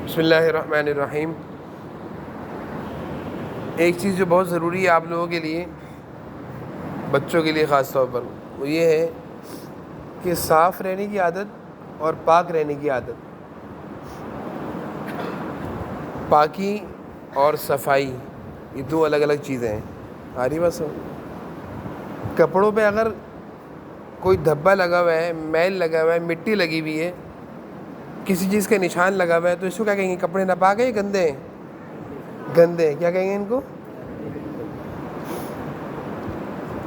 بسم اللہ الرحمن الرحیم۔ ایک چیز جو بہت ضروری ہے آپ لوگوں کے لیے، بچوں کے لیے خاص طور پر، وہ یہ ہے کہ صاف رہنے کی عادت اور پاک رہنے کی عادت، پاکی اور صفائی، یہ دو الگ الگ چیزیں ہیں۔ آ رہی بات سمجھ؟ کپڑوں پہ اگر کوئی دھبا لگا ہوا ہے، میل لگا ہوا ہے، مٹی لگی ہوئی ہے، کسی چیز کا نشان لگا ہوا ہے، تو اس کو کیا کہیں گے؟ کپڑے ناپاک ہیں یا گندے ہیں؟ گندے ہیں۔ کیا کہیں گے ان کو؟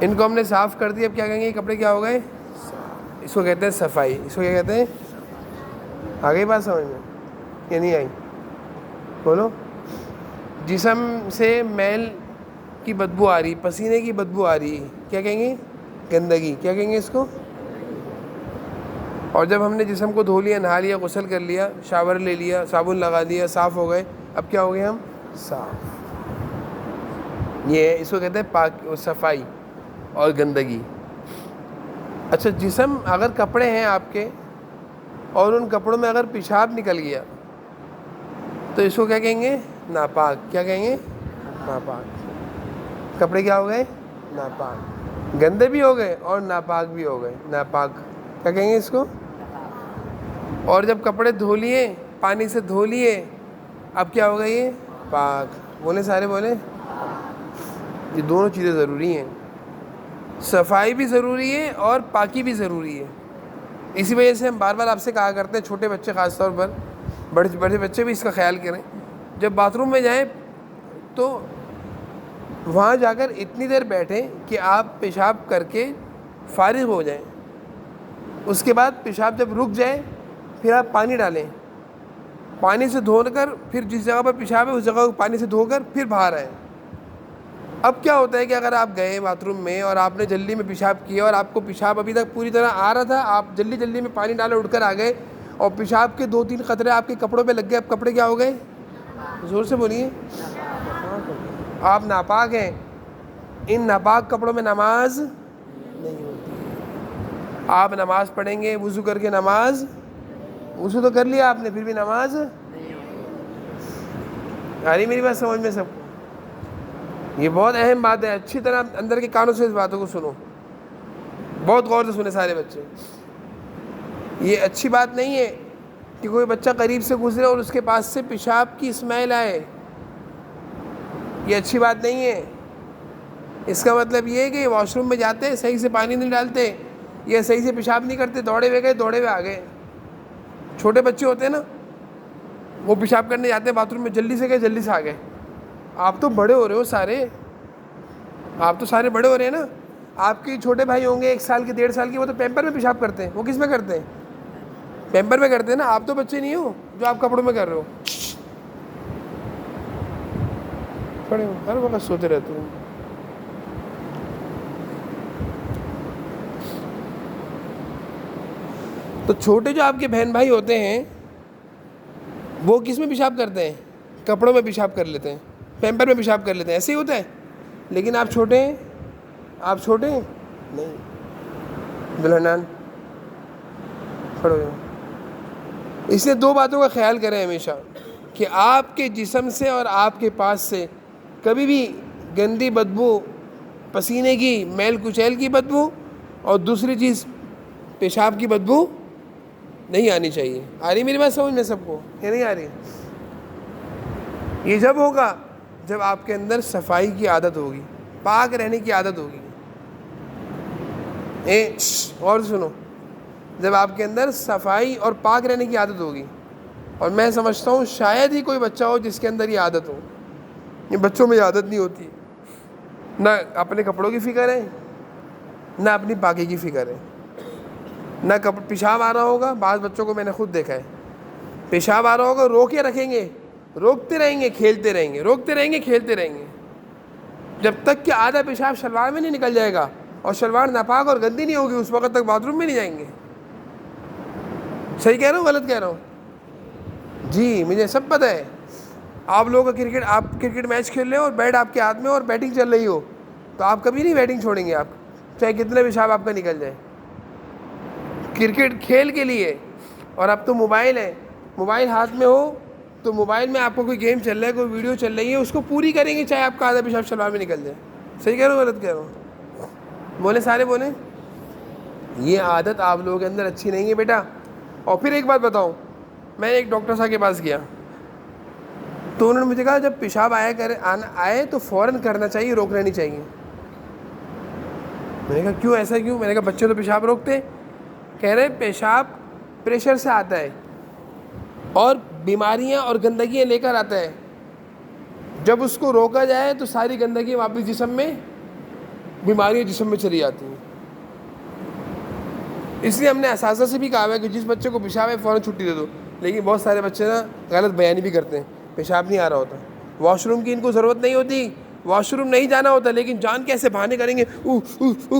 ان کو ہم نے صاف کر دیا، اب کیا کہیں گے؟ یہ کپڑے کیا ہو گئے؟ اس کو کہتے ہیں صفائی۔ اس کو کیا کہتے ہیں؟ آ گئی بات سمجھ میں یا نہیں آئی؟ بولو۔ جسم سے میل کی بدبو آ رہی، پسینے کی بدبو آ رہی، کیا کہیں گے؟ گندگی۔ کیا کہیں گے اس کو؟ اور جب ہم نے جسم کو دھو لیا، نہا لیا، غسل کر لیا، شاور لے لیا، صابن لگا دیا، صاف ہو گئے، اب کیا ہو گئے ہم؟ صاف۔ یہ ہے، اس کو کہتے ہیں پاک، صفائی اور گندگی۔ اچھا، جسم اگر کپڑے ہیں آپ کے اور ان کپڑوں میں اگر پیشاب نکل گیا تو اس کو کیا کہیں گے؟ ناپاک۔ کیا کہیں گے؟ ناپاک۔ کپڑے کیا ہو گئے؟ ناپاک، گندے بھی ہو گئے اور ناپاک بھی ہو گئے۔ ناپاک کیا کہیں گے اس کو؟ اور جب کپڑے دھو لیے، پانی سے دھو لیے، اب کیا ہو گئے؟ یہ پاک۔ بولے سارے بولے۔ یہ دونوں چیزیں ضروری ہیں، صفائی بھی ضروری ہے اور پاکی بھی ضروری ہے۔ اسی وجہ سے ہم بار بار آپ سے کہا کرتے ہیں، چھوٹے بچے خاص طور پر، بڑے بچے بھی اس کا خیال کریں، جب باتھ روم میں جائیں تو وہاں جا کر اتنی دیر بیٹھیں کہ آپ پیشاب کر کے فارغ ہو جائیں۔ اس کے بعد پیشاب جب رک جائے پھر آپ پانی ڈالیں، پانی سے دھو کر پھر جس جگہ پر پیشاب ہے اس جگہ کو پانی سے دھو کر پھر باہر آئیں۔ اب کیا ہوتا ہے کہ اگر آپ گئے باتھ روم میں اور آپ نے جلدی میں پیشاب کیا اور آپ کو پیشاب ابھی تک پوری طرح آ رہا تھا، آپ جلدی میں پانی ڈالے، اٹھ کر آ گئے اور پیشاب کے 2-3 قطرے آپ کے کپڑوں پہ لگ گئے، اب کپڑے کیا ہو گئے؟ زور سے بولیے۔ آپ ناپاک ہیں۔ ان ناپاک کپڑوں میں نماز نہیں ہوتی۔ آپ نماز پڑھیں گے وضو کر کے، نماز، وضو تو کر لیا آپ نے پھر بھی نماز نہیں ہوتی۔ آ رہی میری بات سمجھ میں سب کو؟ یہ بہت اہم بات ہے، اچھی طرح اندر کے کانوں سے اس باتوں کو سنو، بہت غور سے سنیں سارے بچے۔ یہ اچھی بات نہیں ہے کہ کوئی بچہ قریب سے گزرے اور اس کے پاس سے پیشاب کی اسمیل آئے، یہ اچھی بات نہیں ہے۔ اس کا مطلب یہ ہے کہ واش روم میں جاتے صحیح سے پانی نہیں ڈالتے یا صحیح سے پیشاب نہیں کرتے، دوڑے ہوئے گئے، دوڑے ہوئے آ گئے۔ چھوٹے بچے ہوتے ہیں نا، وہ پیشاب کرنے جاتے ہیں باتھ روم میں، جلدی سے گئے جلدی سے آ گئے۔ آپ تو بڑے ہو رہے ہو سارے، آپ تو سارے بڑے ہو رہے ہیں نا۔ آپ کے چھوٹے بھائی ہوں گے 1 سال کے، 1.5 سال کے، وہ تو پیمپر میں پیشاب کرتے ہیں۔ وہ کس میں کرتے ہیں؟ پیمپر میں کرتے ہیں نا۔ آپ تو بچے نہیں ہو جو آپ کپڑوں میں کر رہے ہو، پڑے ہو ہر وقت سوتے رہتے ہو۔ تو چھوٹے جو آپ کے بہن بھائی ہوتے ہیں وہ کس میں پیشاب کرتے ہیں؟ کپڑوں میں پیشاب کر لیتے ہیں، پیمپر میں پیشاب کر لیتے ہیں، ایسے ہی ہوتا ہے۔ لیکن آپ چھوٹے ہیں، آپ چھوٹے ہیں نہیں۔ دلہنان پڑھو۔ اس لیے 2 باتوں کا خیال کریں ہمیشہ کہ آپ کے جسم سے اور آپ کے پاس سے کبھی بھی گندی بدبو، پسینے کی، میل کچیل کی بدبو، اور دوسری چیز پیشاب کی بدبو نہیں آنی چاہیے۔ آ رہی میری بات سمجھ میں سب کو یا نہیں آ رہی؟ یہ جب ہوگا جب آپ کے اندر صفائی کی عادت ہوگی، پاک رہنے کی عادت ہوگی۔ اور سنو، جب آپ کے اندر صفائی اور پاک رہنے کی عادت ہوگی، اور میں سمجھتا ہوں شاید ہی کوئی بچہ ہو جس کے اندر یہ عادت ہو، یہ بچوں میں یہ عادت نہیں ہوتی، نہ اپنے کپڑوں کی فکر ہے، نہ اپنی پاکی کی فکر ہے، نہ پیشاب آ رہا ہوگا۔ بعض بچوں کو میں نے خود دیکھا ہے، پیشاب آ رہا ہوگا رو کے رکھیں گے، روکتے رہیں گے، کھیلتے رہیں گے، روکتے رہیں گے، کھیلتے رہیں گے، جب تک کہ آدھا پیشاب شلوار میں نہیں نکل جائے گا اور شلوار ناپاک اور گندی نہیں ہوگی، اس وقت تک باتھ روم میں نہیں جائیں گے۔ صحیح کہہ رہا ہوں غلط کہہ رہا ہوں؟ جی مجھے سب پتہ ہے۔ آپ لوگوں کا آپ کرکٹ میچ کھیل رہے ہو اور بیٹ آپ کے ہاتھ میں اور بیٹنگ چل رہی ہو، تو آپ کبھی نہیں بیٹنگ چھوڑیں گے، آپ چاہے کتنے پیشاب آپ کا نکل جائے۔ کرکٹ کھیل کے لیے، اور اب تو موبائل ہے، موبائل ہاتھ میں ہو تو موبائل میں آپ کو کوئی گیم چل رہا ہے, کوئی ویڈیو چل رہی ہے, اس کو پوری کریں گے چاہے آپ کا آدھا پیشاب شلوار میں نکل جائے. صحیح کہہ رہا ہوں غلط کہہ رہا ہوں؟ بولے سارے بولیں. یہ عادت آپ لوگوں کے اندر اچھی نہیں ہے بیٹا. اور پھر ایک بات بتاؤں, میں ایک ڈاکٹر صاحب کے پاس گیا تو انہوں نے مجھے کہا جب پیشاب آئے تو فوراً کرنا چاہیے, روکنا نہیں چاہیے. میں نے کہا کیوں, ایسا کیوں؟ میں نے کہا بچے تو پیشاب روکتے. کہہ رہے پیشاب پریشر سے آتا ہے اور بیماریاں اور گندگیاں لے کر آتا ہے. جب اس کو روکا جائے تو ساری گندگی واپس جسم میں, بیماریاں جسم میں چلی جاتی ہیں. اس لیے ہم نے اساتذہ سے بھی کہا ہے کہ جس بچے کو پیشاب ہے فوراً چھٹی دے دو. لیکن بہت سارے بچے نا غلط بیانی بھی کرتے ہیں, پیشاب نہیں آ رہا ہوتا, واش روم کی ان کو ضرورت نہیں ہوتی, واش روم نہیں جانا ہوتا, لیکن جان کے ایسے بہانے کریں گے,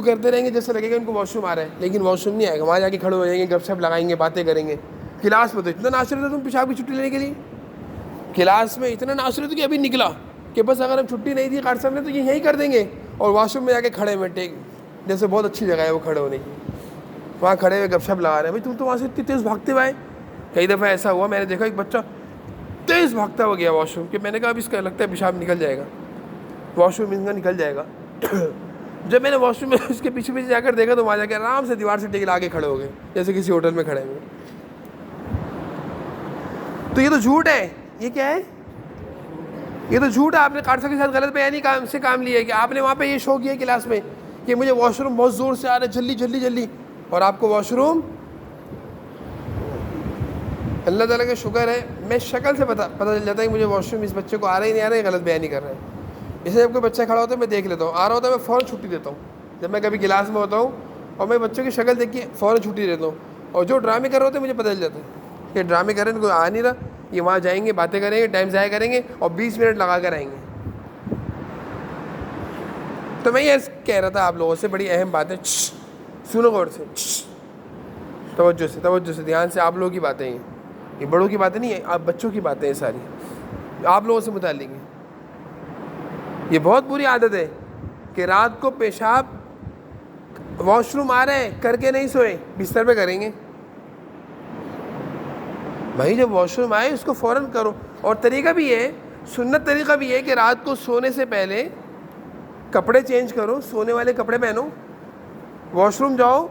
کرتے رہیں گے جیسے لگے گا ان کو واش روم آ رہا ہے, لیکن واش روم نہیں آئے گا. وہاں جا کے کھڑے ہو جائیں گے, گپ شپ لگائیں گے, باتیں کریں گے. کلاس میں تو اتنا ناچ رہے تھے تم پیشاب کی چھٹی لینے کے لیے, کلاس میں اتنا ناچ رہے تھے کہ ابھی نکلا کہ بس اگر ہم چھٹی نہیں دی قاری صاحب نے تو یہ یہیں کر دیں گے. اور واش روم میں جا کے کھڑے ہوئے ٹیک, جیسے بہت اچھی جگہ ہے وہ کھڑے ہونے کی, وہاں کھڑے ہوئے گپ شپ لگا رہے ہیں. بھائی تم تو وہاں سے اتنی تیز بھاگتے ہوئے. کئی دفعہ ایسا ہوا, میں نے دیکھا ایک بچہ تیز بھاگتا ہوا گیا واش روم, کہ میں نے کہا اب اس کا لگتا ہے پیشاب نکل جائے گا, واش روم ان کا نکل جائے گا. جب میں نے واش روم میں اس کے پیچھے پیچھے جا کر دیکھا تو وہاں جا کے آرام سے دیوار سے ٹیک لا کے کھڑے ہو گئے جیسے کسی ہوٹل میں کھڑے ہوئے. تو یہ تو جھوٹ ہے. یہ کیا ہے؟ یہ تو جھوٹ ہے. آپ نے قاری صاحب کے ساتھ غلط بیانی سے کام لیا ہے کہ آپ نے وہاں پہ یہ شو کیا کلاس میں کہ مجھے واش روم بہت زور سے آ رہا ہے, جلدی جلدی جلدی, اور آپ کو واش روم, اللہ تعالیٰ کا شکر ہے میں شکل سے پتہ چل جاتا ہے کہ مجھے واش روم اس بچے کو آ رہا ہی نہیں آ رہا ہے, غلط بیانی کر رہا ہے. اس لیے جب کوئی بچہ کھڑا ہوتا ہے میں دیکھ لیتا ہوں, آ رہا ہوتا ہے میں فوراً چھٹی دیتا ہوں. جب میں کبھی کلاس میں ہوتا ہوں اور میں بچوں کی شکل دیکھ کے فوراً چھٹی دیتا ہوں. اور جو ڈرامے کر رہے ہوتے ہیں مجھے پتہ چل جاتا ہے کہ ڈرامے کر رہے ہیں, کوئی آ نہیں رہا, یہ وہاں جائیں گے, باتیں کریں گے, ٹائم ضائع کریں گے اور 20 منٹ لگا کر آئیں گے. تو میں یہ کہہ رہا تھا آپ لوگوں سے, بڑی اہم بات ہے, سنو غور سے, توجہ سے, دھیان سے. آپ لوگوں کی باتیں ہیں, یہ بڑوں کی باتیں نہیں ہیں, آپ بچوں کی باتیں ہیں ساری, آپ لوگوں سے متعلق ہیں. یہ بہت بری عادت ہے کہ رات کو پیشاب, واش روم آ رہے ہیں, کر کے نہیں سوئے, بستر پہ کریں گے. بھائی جب واش روم آئے اس کو فوراً کرو. اور طریقہ بھی ہے, سنت طریقہ بھی ہے کہ رات کو سونے سے پہلے کپڑے چینج کرو, سونے والے کپڑے پہنو, واش روم جاؤ,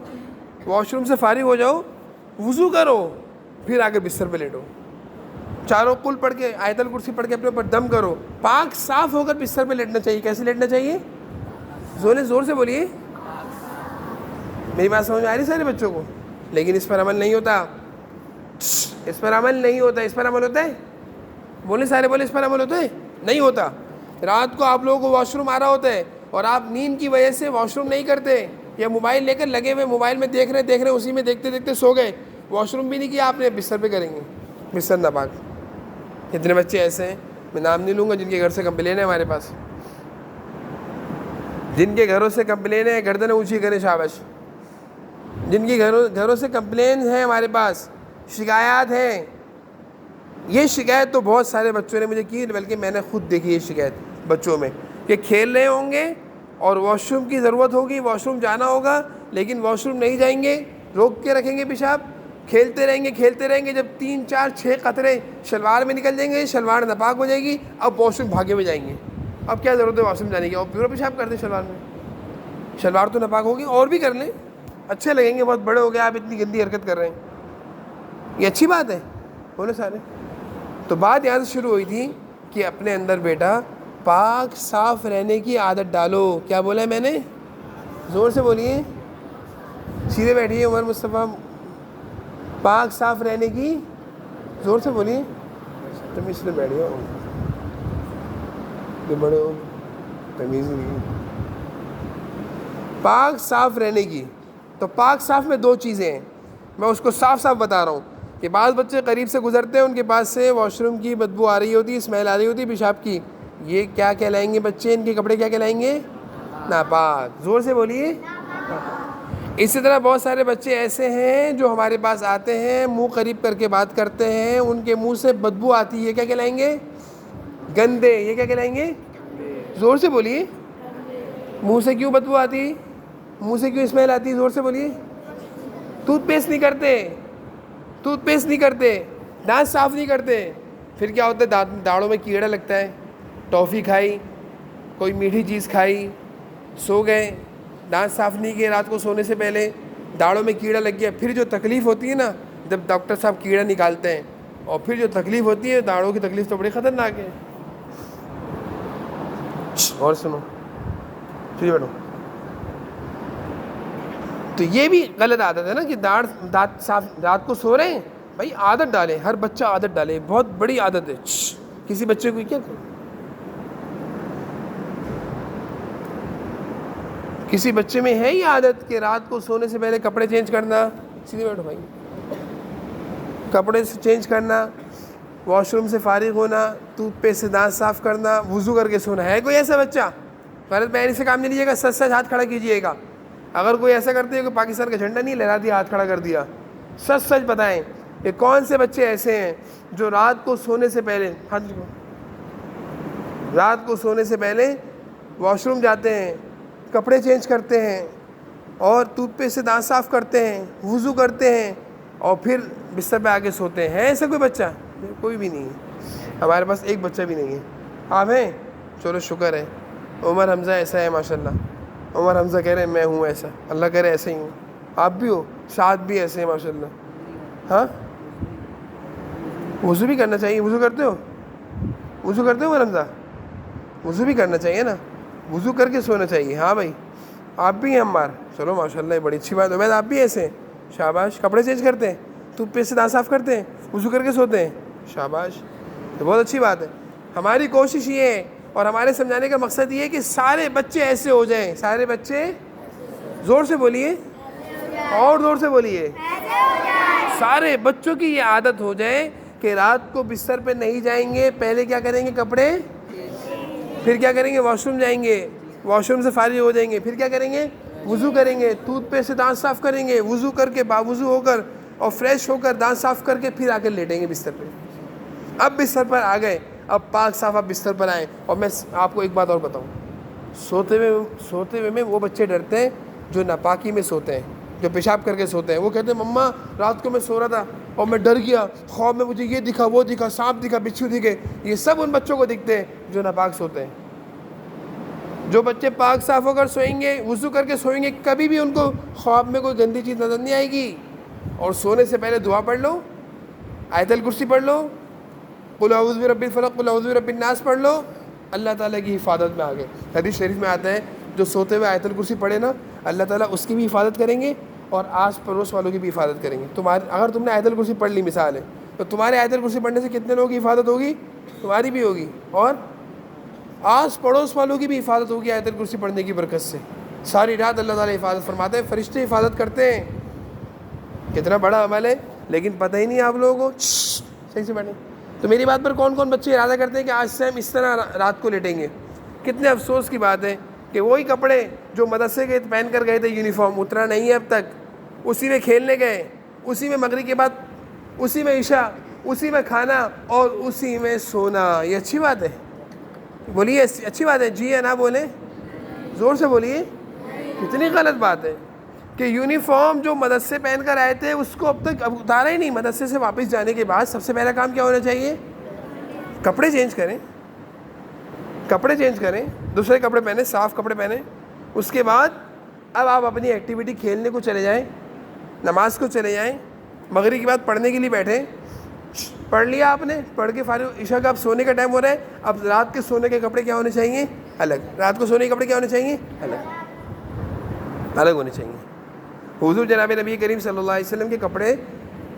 واش روم سے فارغ ہو جاؤ, وضو کرو, پھر آگے بستر پہ لیٹو, چاروں قل پڑھ کے, آیت الکرسی پڑھ کے اپنے اوپر دم کرو, پاک صاف ہو کر بستر پہ لیٹنا چاہیے. کیسے لیٹنا چاہیے؟ زور سے بولیے. میری بات سمجھ میں آ رہی سارے بچوں کو؟ لیکن اس پر عمل نہیں ہوتا, اس پر عمل نہیں ہوتا. اس پر عمل ہوتا ہے؟ بولے سارے, بولے اس پر عمل ہوتا ہے؟ نہیں ہوتا. رات کو آپ لوگوں کو واش روم آ رہا ہوتا ہے اور آپ نیند کی وجہ سے واش روم نہیں کرتے, یا موبائل لے کر لگے ہوئے, موبائل میں دیکھ رہے اسی میں دیکھتے دیکھتے سو گئے, واش روم بھی نہیں کیا آپ نے, بستر پہ کریں گے, بستر ناپاک. اتنے بچے ایسے ہیں, میں نام نہیں لوں گا, جن کے گھر سے کمپلین ہے ہمارے پاس, جن کے گھروں سے کمپلین ہے, گردنیں اونچی کریں شاباش. جن کی گھروں سے کمپلین ہے ہمارے پاس, شکایات ہیں. یہ شکایت تو بہت سارے بچوں نے مجھے کی, بلکہ میں نے خود دیکھی یہ شکایت بچوں میں, کہ کھیل رہے ہوں گے اور واش روم کی ضرورت ہوگی, واش روم جانا ہوگا, لیکن واش روم نہیں جائیں گے, روک کے رکھیں گے پیشاب, کھیلتے رہیں گے. جب 3 4 6 قطرے شلوار میں نکل جائیں گے, شلوار ناپاک ہو جائے گی, اب واش روم بھاگے ہوئے جائیں گے. اب کیا ضرورت ہے واش روم جانے کی, اور پورا پیشاب کر دیں شلوار میں, شلوار تو ناپاک ہوگی, اور بھی کر لیں, اچھے لگیں گے, بہت بڑے ہو گئے آپ اتنی گندی حرکت کر رہے ہیں. یہ اچھی بات ہے, بولے سارے. تو بات یہاں سے شروع ہوئی تھی کہ اپنے اندر بیٹا پاک صاف رہنے کی عادت ڈالو. کیا بولا ہے میں نے؟ زور سے بولیے, سیدھے بیٹھیے. عمر مصطفیٰ, پاک صاف رہنے کی, زور سے بولیے. تم اس لیے بیٹھے ہو, بڑے ہو, تمیز نہیں. پاک صاف رہنے کی, تو پاک صاف میں 2 چیزیں ہیں, میں اس کو صاف بتا رہا ہوں. کہ بعض بچے قریب سے گزرتے ہیں, ان کے پاس سے واش روم کی بدبو آ رہی ہوتی ہے, اسمیل آ رہی ہوتی ہے پیشاب کی. یہ کیا کہلائیں گے بچے, ان کے کپڑے کیا کہلائیں گے؟ ناپاک. زور سے بولیے. اسی طرح بہت سارے بچے ایسے ہیں جو ہمارے پاس آتے ہیں, منہ قریب کر کے بات کرتے ہیں, ان کے منہ سے بدبو آتی ہے, کیا کہلائیں گے؟ گندے. یہ کیا کہلائیں گے؟ زور سے بولیے. منہ سے کیوں بدبو آتی, منہ سے کیوں اسمیل آتی, زور سے بولیے. ٹوتھ پیسٹ نہیں کرتے, دانت صاف نہیں کرتے, پھر کیا ہوتا ہے, داڑھوں میں کیڑا لگتا ہے, ٹافی کھائی, کوئی میٹھی چیز کھائی, سو گئے, دانت صاف نہیں کیے رات کو سونے سے پہلے, داڑھوں میں کیڑا لگ گیا. پھر جو تکلیف ہوتی ہے نا جب ڈاکٹر صاحب کیڑا نکالتے ہیں, اور پھر جو تکلیف ہوتی ہے داڑھوں کی تکلیف تو بڑی خطرناک ہے. اور سنو, ٹھیک بیٹھو. تو یہ بھی غلط عادت ہے نا کہ دانت صاف رات کو سو رہے ہیں. بھائی عادت ڈالے, ہر بچہ عادت ڈالے, بہت بڑی عادت ہے. کسی بچے کو کیا کسی بچے میں ہے یہ عادت کہ رات کو سونے سے پہلے کپڑے چینج کرنا, سیدھے بیٹھو بھائی, کپڑے سے چینج کرنا, واش روم سے فارغ ہونا, ٹوتھ پیسٹ سے دانت صاف کرنا, وضو کر کے سونا. ہے کوئی ایسا بچہ؟ غلط بیانی سے کام نہیں لیجیے گا, سچ سچ ہاتھ کھڑا کیجیے گا. اگر کوئی ایسا کرتے ہے کہ پاکستان کا جھنڈا نہیں لہرا دیا, ہاتھ کھڑا کر دیا, سچ سچ بتائیں کہ کون سے بچے ایسے ہیں جو رات کو سونے سے پہلے رات کو سونے سے پہلے واش روم جاتے ہیں, کپڑے چینج کرتے ہیں, اور ٹوتھ پیسٹ سے دانت صاف کرتے ہیں, وضو کرتے ہیں, اور پھر بستر پہ آ کے سوتے ہیں؟ ایسا کوئی بچہ؟ کوئی بھی نہیں ہے. ہمارے پاس ایک بچہ بھی نہیں ہے. آپ ہیں؟ چلو شکر ہے. عمر حمزہ ایسا ہے ماشاء اللہ. عمر حمزہ کہہ رہے ہیں میں ہوں ایسا, اللہ کہہ رہے ایسے ہی ہوں. آپ بھی ہو, شاد بھی ایسے ہیں ماشاء اللہ. ہاں وضو بھی کرنا چاہیے. وضو کرتے ہو؟ وضو کرتے ہو عمر حمزہ؟ وضو بھی کرنا چاہیے نا, وضو کر کے سونا چاہیے. ہاں بھائی آپ بھی ہیں عمار, چلو ماشاء اللہ بڑی اچھی بات ہے. میں آپ بھی ایسے ہیں, شاباش. کپڑے چینج کرتے ہیں, ٹوتھ پیسٹ سے دانت صاف کرتے ہیں, وضو کر کے سوتے ہیں, شاباش, تو بہت اچھی بات ہے. ہماری کوشش یہ ہے اور ہمارے سمجھانے کا مقصد یہ ہے کہ سارے بچے ایسے ہو جائیں. سارے بچے, زور سے بولیے اور زور سے بولیے, سارے بچوں کی یہ عادت ہو جائے کہ رات کو بستر پہ نہیں جائیں گے, پہلے کیا کریں گے, کپڑے, پھر کیا کریں گے, واش روم جائیں گے, واش روم سے فارغ ہو جائیں گے, پھر کیا کریں گے, وضو کریں گے, ٹوتھ پیسٹ سے دانت صاف کریں گے, وضو کر کے باوضو ہو کر اور فریش ہو کر دانت صاف کر کے پھر آ کے لیٹیں گے بستر پہ. اب بستر پر آ گئے, اب پاک صاف آپ بستر پر آئیں. اور میں آپ کو ایک بات اور بتاؤں, سوتے ہوئے میں وہ بچے ڈرتے ہیں جو ناپاکی میں سوتے ہیں, جو پیشاب کر کے سوتے ہیں. وہ کہتے ہیں مما رات کو میں سو رہا تھا اور میں ڈر گیا, خواب میں مجھے یہ دکھا, وہ دکھا, سانپ دکھا, بچھو دکھے. یہ سب ان بچوں کو دکھتے ہیں جو ناپاک سوتے ہیں. جو بچے پاک صاف ہو کر سوئیں گے, وضو کر کے سوئیں گے, کبھی بھی ان کو خواب میں کوئی گندی چیز نظر نہیں آئے گی. اور سونے سے پہلے دعا پڑھ لو, آیت الکرسی پڑھ لو, قل اعوذ برب الفلق, قل اعوذ برب الناس پڑھ لو, اللہ تعالیٰ کی حفاظت میں آ گئے. حدیث شریف میں آتا ہے جو سوتے ہوئے آیت الکرسی پڑھے نا, اللہ تعالیٰ اس کی بھی حفاظت کریں گے اور آس پڑوس والوں کی بھی حفاظت کریں گے. اگر تم نے آیت الکرسی پڑھ لی, مثال ہے, تو تمہارے آیت الکرسی پڑھنے سے کتنے لوگوں کی حفاظت ہوگی؟ تمہاری بھی ہوگی, اور آس پڑوس والوں کی بھی حفاظت ہوگی آیت الکرسی پڑھنے کی برکت سے. ساری رات اللہ تعالیٰ حفاظت فرماتے ہیں, فرشتے حفاظت کرتے ہیں. کتنا بڑا عمل ہے, لیکن پتہ ہی نہیں آپ لوگوں کو. صحیح سے بیٹھیں. تو میری بات پر کون کون بچے ارادہ کرتے ہیں کہ آج سے ہم اس طرح رات کو لیٹیں گے؟ کتنے افسوس کی بات ہے کہ وہی کپڑے جو مدرسے کے پہن کر گئے تھے, یونیفارم اترا نہیں ہے اب تک, اسی میں کھیلنے گئے, اسی میں مغرب کے بعد, اسی میں عشاء, اسی میں کھانا اور اسی میں سونا. یہ اچھی بات ہے؟ بولیے اچھی بات ہے؟ جی ہے نا بولیں, زور سے بولیے. کتنی غلط بات ہے کہ یونیفارم جو مدرسے پہن کر آئے تھے اس کو اب تک اتارا ہی نہیں. مدرسے سے واپس جانے کے بعد سب سے پہلا کام کیا ہونا چاہیے؟ کپڑے چینج کریں, کپڑے چینج کریں, دوسرے کپڑے پہنیں, صاف کپڑے پہنیں. اس کے بعد اب آپ اپنی ایکٹیویٹی کھیلنے کو چلے جائیں, نماز کو چلے جائیں, مغرب کے بعد پڑھنے کے لیے بیٹھیں. پڑھ لیا آپ نے, پڑھ کے فارغ, عشاء کا اب سونے کا ٹائم ہو رہا ہے. اب رات کے سونے کے کپڑے کیا ہونے چاہیے؟ الگ. رات کو سونے کے کپڑے کیا ہونے چاہیے؟ الگ ہونے چاہیے. حضور جناب نبی کریم صلی اللہ علیہ وسلم کے کپڑے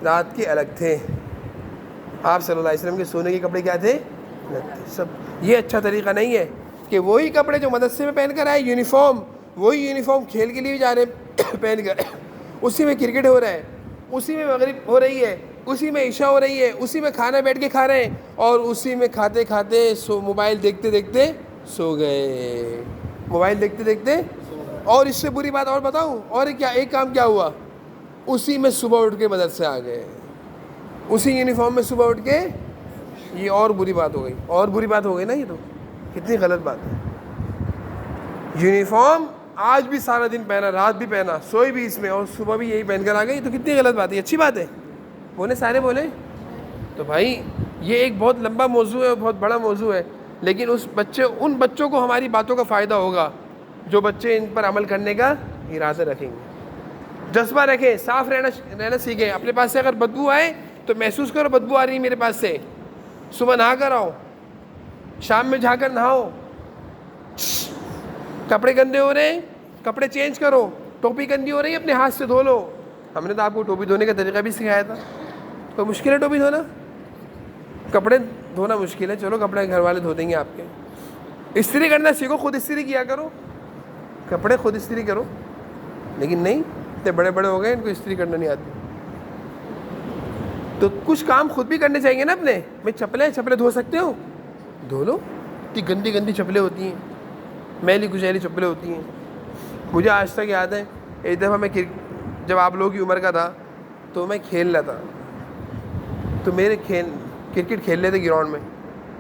رات کے الگ تھے. آپ صلی اللہ علیہ وسلم کے سونے کے کپڑے کیا تھے؟ الگ تھے سب. یہ اچھا طریقہ نہیں ہے کہ وہی کپڑے جو مدرسے میں پہن کر آئے, یونیفارم, وہی یونیفارم کھیل کے لیے بھی جا رہے ہیں پہن کر, اسی میں کرکٹ ہو رہا ہے, اسی میں مغرب ہو رہی ہے, اسی میں عشاء ہو رہی ہے, اسی میں کھانا بیٹھ کے کھا رہے ہیں, اور اسی میں کھاتے کھاتے موبائل دیکھتے دیکھتے سو گئے, موبائل دیکھتے دیکھتے. اور اس سے بری بات اور بتاؤں, اور کیا ایک کام کیا ہوا, اسی میں صبح اٹھ کے مدرسے آ گئے, اسی یونیفارم میں صبح اٹھ کے. یہ اور بری بات ہو گئی, اور بری بات ہو گئی نا. یہ تو کتنی غلط بات ہے. یونیفارم آج بھی سارا دن پہنا, رات بھی پہنا, سوئی بھی اس میں, اور صبح بھی یہی پہن کر آ گئی, تو کتنی غلط بات ہے. اچھی بات ہے؟ بولے سارے بولے. تو بھائی یہ ایک بہت لمبا موضوع ہے، بہت بڑا موضوع ہے، لیکن ان بچوں کو ہماری باتوں کا فائدہ ہوگا جو بچے ان پر عمل کرنے کا ارادہ رکھیں گے. جذبہ رکھیں، صاف رہنا سیکھیں. اپنے پاس سے اگر بدبو آئے تو محسوس کرو بدبو آ رہی ہے میرے پاس سے، صبح نہا کر آؤ، شام میں جا کر نہاؤ. کپڑے گندے ہو رہے ہیں کپڑے چینج کرو، ٹوپی گندی ہو رہی ہے اپنے ہاتھ سے دھو لو. ہم نے تو آپ کو ٹوپی دھونے کا طریقہ بھی سکھایا تھا. تو مشکل ہے ٹوپی دھونا؟ کپڑے دھونا مشکل ہے، چلو کپڑے گھر والے دھو دیں گے آپ کے. استری کرنا سیکھو، خود استری کیا کرو، کپڑے خود استری کرو. لیکن نہیں، اتنے بڑے بڑے ہو گئے ان کو استری کرنا نہیں آتی. تو کچھ کام خود بھی کرنے چاہیے نا اپنے. میں چپلیں دھو سکتے ہو؟ دھو لو. اتنی گندی گندی چپلیں ہوتی ہیں، میلی کچیلی چپلیں ہوتی ہیں. مجھے آج تک یاد ہے ایک دفعہ میں جب آپ لوگوں کی عمر کا تھا تو میں کھیل رہا تھا، تو میرے کرکٹ کھیل رہے تھے گراؤنڈ میں.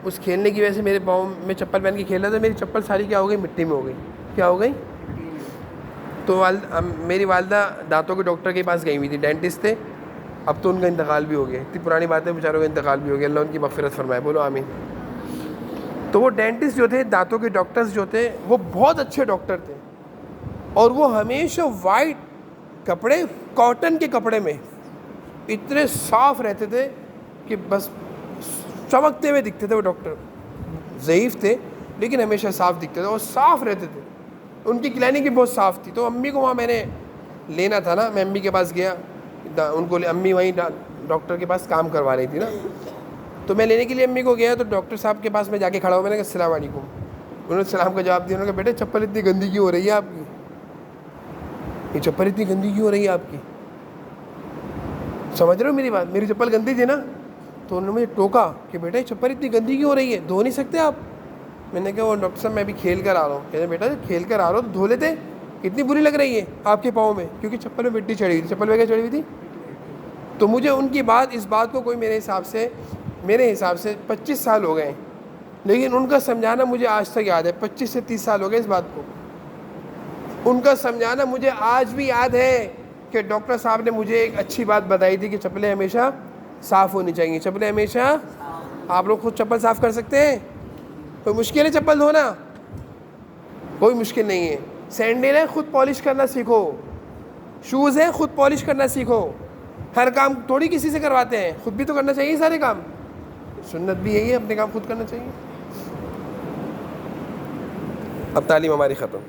اس کھیلنے کی وجہ سے میرے پاؤں میں چپل پہن کے کھیل رہا تھا، میری چپل ساری کیا ہو گئی، مٹی میں ہو گئی. کیا ہو گئی؟ تو میری والدہ دانتوں کے ڈاکٹر کے پاس گئی ہوئی تھی، ڈینٹسٹ تھے. اب تو ان کا انتقال بھی ہو گیا، اتنی پرانی بات ہے، بیچاروں کا انتقال بھی ہو گیا، اللہ ان کی مغفرت فرمائے. بولو آمین. تو وہ ڈینٹسٹ جو تھے، دانتوں کے ڈاکٹرز جو تھے، وہ بہت اچھے ڈاکٹر تھے. اور وہ ہمیشہ وائٹ کپڑے، کاٹن کے کپڑے میں اتنے صاف رہتے تھے کہ بس چمکتے ہوئے دکھتے تھے. وہ ڈاکٹر ضعیف تھے لیکن ہمیشہ صاف دکھتے تھے اور صاف رہتے تھے. ان کی کلینک بھی بہت صاف تھی. تو امی کو وہاں میں نے لینا تھا نا، میں امی کے پاس گیا، ان کو امی وہیں ڈاکٹر کے پاس کام کروا رہی تھی نا، تو میں لینے کے لیے امی کو گیا. تو ڈاکٹر صاحب کے پاس میں جا کے کھڑا ہوں، میں نے کہا السلام علیکم. انہوں نے سلام کا جواب دیا. انہوں نے کہا بیٹے چپل اتنی گندی کیوں ہو رہی ہے آپ کی؟ یہ چپل اتنی گندی کیوں ہو رہی ہے آپ کی؟ سمجھ رہے ہو میری بات؟ میری چپل گندی تھی نا، تو انہوں نے مجھے ٹوکا کہ بیٹا یہ چپل اتنی گندی کیوں ہو رہی ہے، دھو نہیں سکتے آپ؟ میں نے کہا وہ ڈاکٹر صاحب میں ابھی کھیل کر آ رہا ہوں. کہتے بیٹا کھیل کر آ رہا ہو تو دھو لیتے، اتنی بری لگ رہی ہے آپ کے پاؤں میں، کیونکہ چپل میں مٹی چڑھی ہوئی تھی. چپل میں کیا چڑھی ہوئی تھی؟ تو مجھے ان کی اس بات کو کوئی میرے حساب سے 25 سال ہو گئے ہیں، لیکن ان کا سمجھانا مجھے آج تک یاد ہے. 25 سے 30 سال ہو گئے اس بات کو. ان کا سمجھانا مجھے آج بھی یاد ہے کہ ڈاکٹر صاحب نے مجھے ایک اچھی بات بتائی تھی کہ چپلیں ہمیشہ صاف ہونی چاہیے. چپلیں ہمیشہ، آپ لوگ خود چپل صاف کر سکتے ہیں؟ کوئی مشکل ہے چپل دھونا؟ کوئی مشکل نہیں ہے. سینڈل ہے خود پالش کرنا سیکھو، شوز ہے خود پالش کرنا سیکھو. ہر کام تھوڑی کسی سے کرواتے ہیں، خود بھی تو کرنا چاہیے سارے کام. سنت بھی یہی ہے، اپنے کام خود کرنا چاہیے. اب تعلیم ہماری ختم.